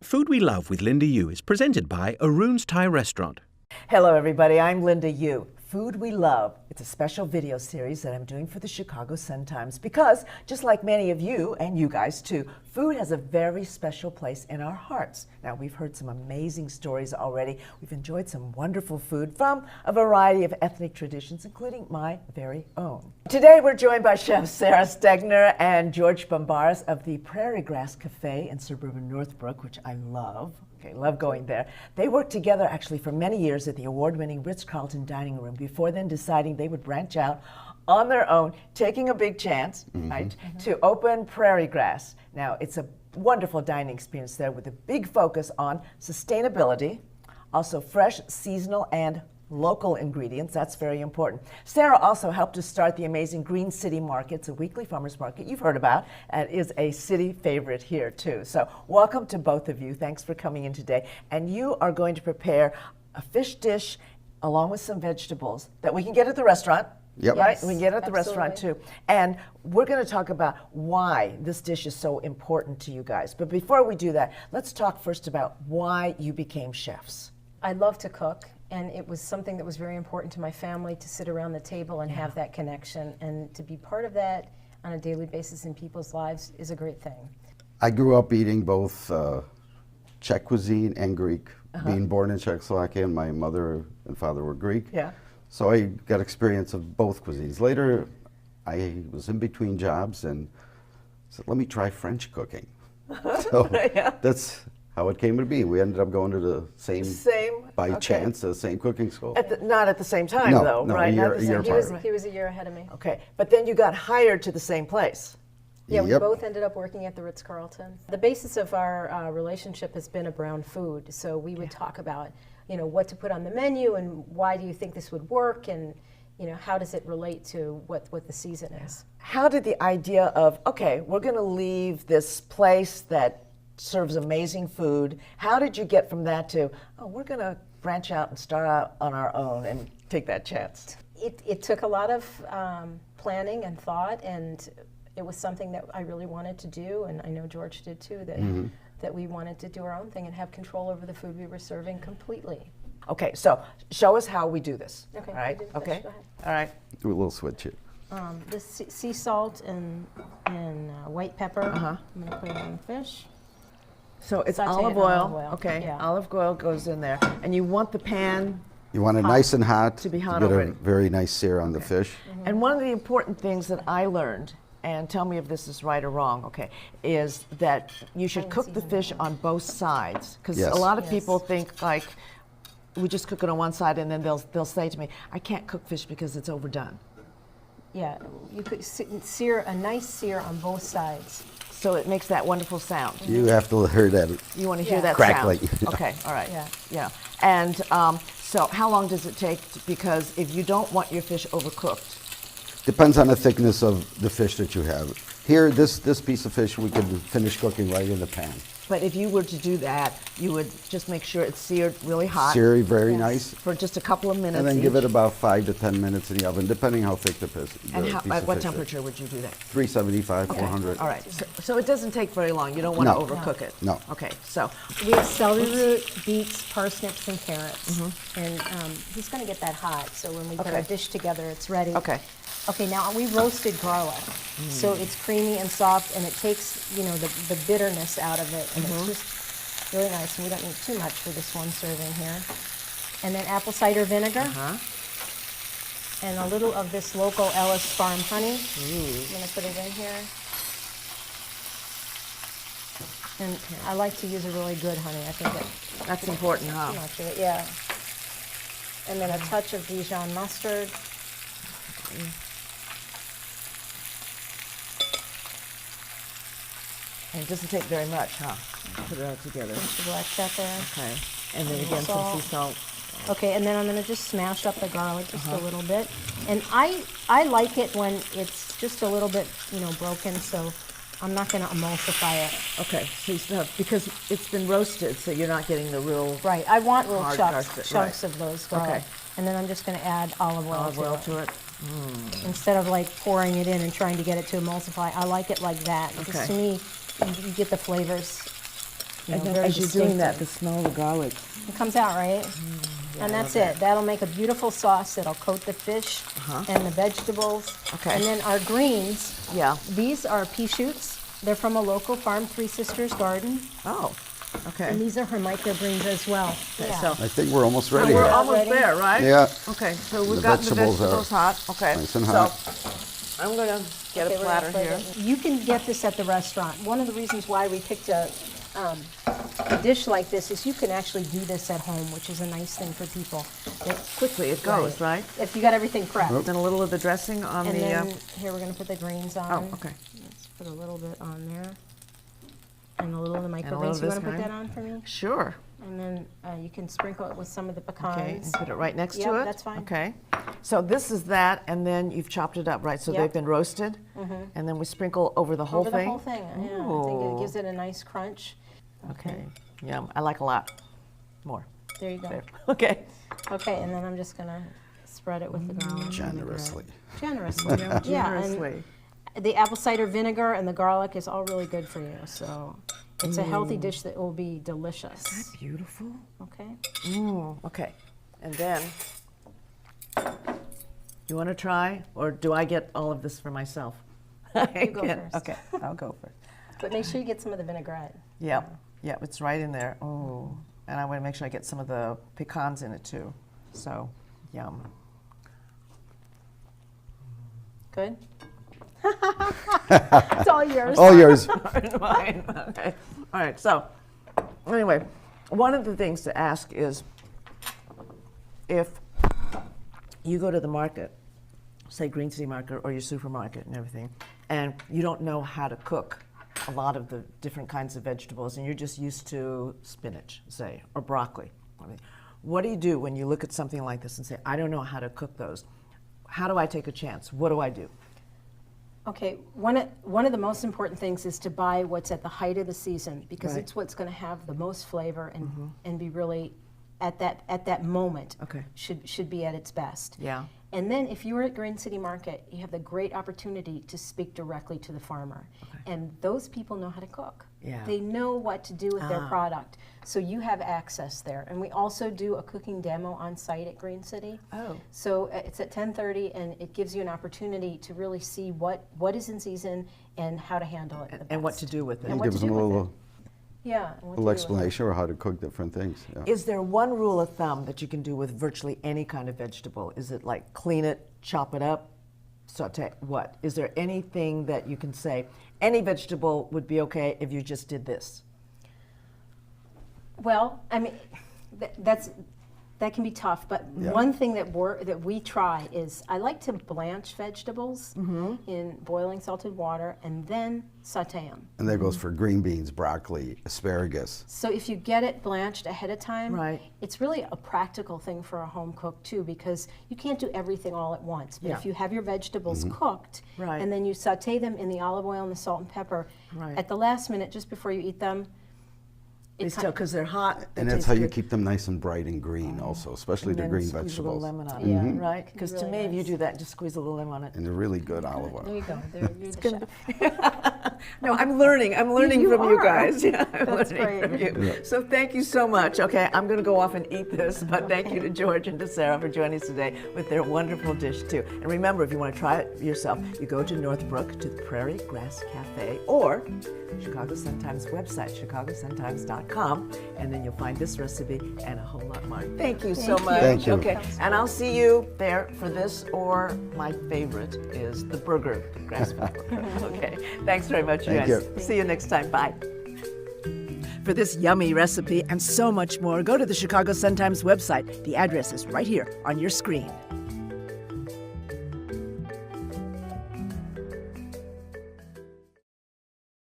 Food We Love with Linda Yu is presented by Arun's Thai Restaurant. Hello everybody, I'm Linda Yu. Food We Love. It's a special video series that I'm doing for the Chicago Sun-Times because, just like many of you, and you guys too, food has a very special place in our hearts. Now, we've heard some amazing stories already. We've enjoyed some wonderful food from a variety of ethnic traditions, including my very own. Today, we're joined by Chef Sarah Stegner and George Bambara of the Prairie Grass Cafe in suburban Northbrook, which I love. Okay, love going there. They worked together actually for many years at the award-winning Ritz-Carlton dining room before then deciding they would branch out on their own, taking a big chance, right, to open Prairie Grass. Now, it's a wonderful dining experience there with a big focus on sustainability, also fresh, seasonal, and local ingredients. That's very important. Sarah also helped to start the amazing Green City Market. It's a weekly farmers market you've heard about and is a city favorite here too. So welcome to both of you. Thanks for coming in today. And you are going to prepare a fish dish along with some vegetables that we can get at the restaurant. Yep. Right? Yes, we can get it at the restaurant too. And we're going to talk about why this dish is so important to you guys. But before we do that, let's talk first about why you became chefs. I love to cook, and it was something that was very important to my family to sit around the table and have that connection, and to be part of that on a daily basis in people's lives is a great thing. I grew up eating both Czech cuisine and Greek. Being born in Czechoslovakia, and my mother and father were Greek. Yeah. So I got experience of both cuisines. Later, I was in between jobs and said, let me try French cooking. So that's how it came to be. We ended up going to the same by chance, the same cooking school. Not at the same time, No, though, no, right? a Not year- at the a year same apart. time. He was a year ahead of me. Okay, but then you got hired to the same place. Yeah, we Yep. both ended up working at the Ritz-Carlton. The basis of our relationship has been around food, so we would talk about, you know, what to put on the menu and why do you think this would work, and, you know, how does it relate to what the season is. How did the idea of, okay, we're going to leave this place that serves amazing food, how did you get from that to, oh, we're going to branch out and start out on our own and take that chance? It took a lot of planning and thought, and it was something that I really wanted to do, and I know George did too, that we wanted to do our own thing and have control over the food we were serving completely. Okay, so show us how we do this. Okay, All right, we do the fish, okay, go ahead. all right. Do a little switch here. The sea salt and white pepper, I'm going to put it on the fish. So it's Saute olive it in oil, olive oil, okay, yeah. olive oil goes in there, and you want the pan, You want it nice and hot To be hot get already. a very nice sear on the fish. and one of the important things that I learned, and tell me if this is right or wrong, okay, is that you should cook the fish on both sides, because Yes. a lot of Yes. people think like, we just cook it on one side, and then they'll say to me, I can't cook fish because it's overdone. Yeah, you could sear a nice sear on both sides. So it makes that wonderful sound. You have to hear that. You want to hear Yeah. that Crackly. sound? Okay, all right. Yeah. And so how long does it take? Because if you don't want your fish overcooked, Depends on the thickness of the fish that you have. Here, this piece of fish we could finish cooking right in the pan. but if you were to do that, you would just make sure it's seared really hot Sear very Yes. nice. for just a couple of minutes. And then give each. it about 5 to 10 minutes in the oven, depending how thick the piece, And the how, piece at of what fish is. temperature would you do that? 375, 400. All right. So it doesn't take very long. You don't want to No. overcook it. No. Okay. So We have celery root, beets, parsnips, and carrots. And he's going to get that hot, so when we put our Okay. dish together, it's ready. okay. Okay, now we roasted garlic, so it's creamy and soft, and it takes, you know, the bitterness out of it, and it's just really nice. And we don't need too much for this one serving here. And then apple cider vinegar, and a little of this local Ellis Farm honey. I'm going to put it in here. And I like to use a really good honey. I think it That's important, huh? too much of it, yeah. And then a touch of Dijon mustard. And it doesn't take very much, huh? Put it all together. Pinch of black pepper. Okay. And then again, some sea salt. Okay, and then I'm going to just smash up the garlic just a little bit. And I like it when it's just a little bit, you know, broken, so I'm not going to emulsify it. Okay. So you still have, because it's been roasted, so you're not getting the real Right, I want real Hard chunks crust, right. of those garlic. Okay. And then I'm just going to add olive oil, olive oil to it. to it. Instead of like pouring it in and trying to get it to emulsify, I like it like that. Because Okay. to me, you get the flavors And then very as you're doing that, the distinctive. smell of the garlic. It comes out, right? And that's it. That'll make a beautiful sauce that'll coat the fish and the vegetables. Okay. And then our greens, Yeah. these are pea shoots. They're from a local farm, Three Sisters Garden. Oh, okay. And these are her microgreens as well. Yeah. so I think we're almost ready we're here. almost Ready? there, right? Yeah. Okay, so we've The got the vegetables are vegetables hot. Okay. nice and hot. So I'm going to get Okay, a we're gonna platter put here. it- You can get this at the restaurant. One of the reasons why we picked a dish like this is you can actually do this at home, which is a nice thing for people. Quickly it goes, right? If you got everything prepped. Then a little of the dressing on And the. then here we're going to put the greens on. Oh, okay. Let's put a little bit on there. And a little of the little microgreens. of You this want to put kind. that on for me? Sure. And then you can sprinkle it with some of the pecans. Okay, and put it right next Yep, to it? that's fine. Okay. So this is that, and then you've chopped it up, right? So Yep. they've been roasted? And then we sprinkle over the whole Over thing? the whole thing, yeah. I think Ooh. it gives it a nice crunch. Okay. Yum. I like a lot. More. There you go. There. Okay. Okay, and then I'm just going to spread it with the garlic. Generously. Generously. Yeah, Generously. and the apple cider vinegar and the garlic is all really good for you. So it's a healthy dish that will be delicious. Beautiful. Okay. Okay. And then, you want to try, or do I get all of this for myself? You go first. Okay, I'll go first. But make sure you get some of the vinaigrette. Yep, yep, it's right in there. Oh, and I want to make sure I get some of the pecans in it too. So, yum. Good? It's all yours. All yours. Fine. Okay. All right. So, anyway, one of the things to ask is if you go to the market, say Green City Market or your supermarket and everything, and you don't know how to cook a lot of the different kinds of vegetables, and you're just used to spinach, say, or broccoli. What do you do when you look at something like this and say, I don't know how to cook those? How do I take a chance? What do I do? Okay, one of the most important things is to buy what's at the height of the season because Right. it's what's going to have the most flavor and be really at that moment. Okay. Should be at its best. Yeah. And then if you were at Green City Market, you have the great opportunity to speak directly to the farmer. And those people know how to cook. Yeah. They know what to do with their product. So you have access there. And we also do a cooking demo on site at Green City. Oh. So it's at 10:30 and it gives you an opportunity to really see what is in season and how to handle it. And what to do with it. And what Gives to them do a with little, Yeah. and what to do little with it. explanation of how to cook different things. Yeah. Is there one rule of thumb that you can do with virtually any kind of vegetable? Is it like clean it, chop it up, saute? What? Is there anything that you can say, any vegetable would be okay if you just did this? Well, I mean, that can be tough, but Yeah. one thing that we try is I like to blanch vegetables in boiling salted water and then saute them. And that goes for green beans, broccoli, asparagus. So if you get it blanched ahead of time, Right. it's really a practical thing for a home cook too because you can't do everything all at once. But Yeah. if you have your vegetables cooked Right. and then you saute them in the olive oil and the salt and pepper, Right. at the last minute, just before you eat them, They still, because they're hot. they And that's taste how you good. keep them nice and bright and green also, especially the And then green squeeze a little vegetables. lemon on it, Yeah. right? Because Really to me, if you nice. do that, just squeeze a little lemon on it. And they're really good olive there oil. you go. You're the chef. No, I'm learning. I'm learning You from you are. guys. Yeah, I'm That's learning great. from you. So thank you so much. Okay, I'm going to go off and eat this, but thank you to George and to Sarah for joining us today with their wonderful dish too. And remember, if you want to try it yourself, you go to Northbrook to the Prairie Grass Cafe or Chicago Sun-Times website, chicagosuntimes.com, and then you'll find this recipe and a whole lot more. Thank you so much. Thank you. Okay, and I'll see you there for this, or my favorite is the burger, the grass-fed burger. Okay, thanks very much, you Thank guys. you. See you next time. Bye. For this yummy recipe and so much more, go to the Chicago Sun-Times website. The address is right here on your screen.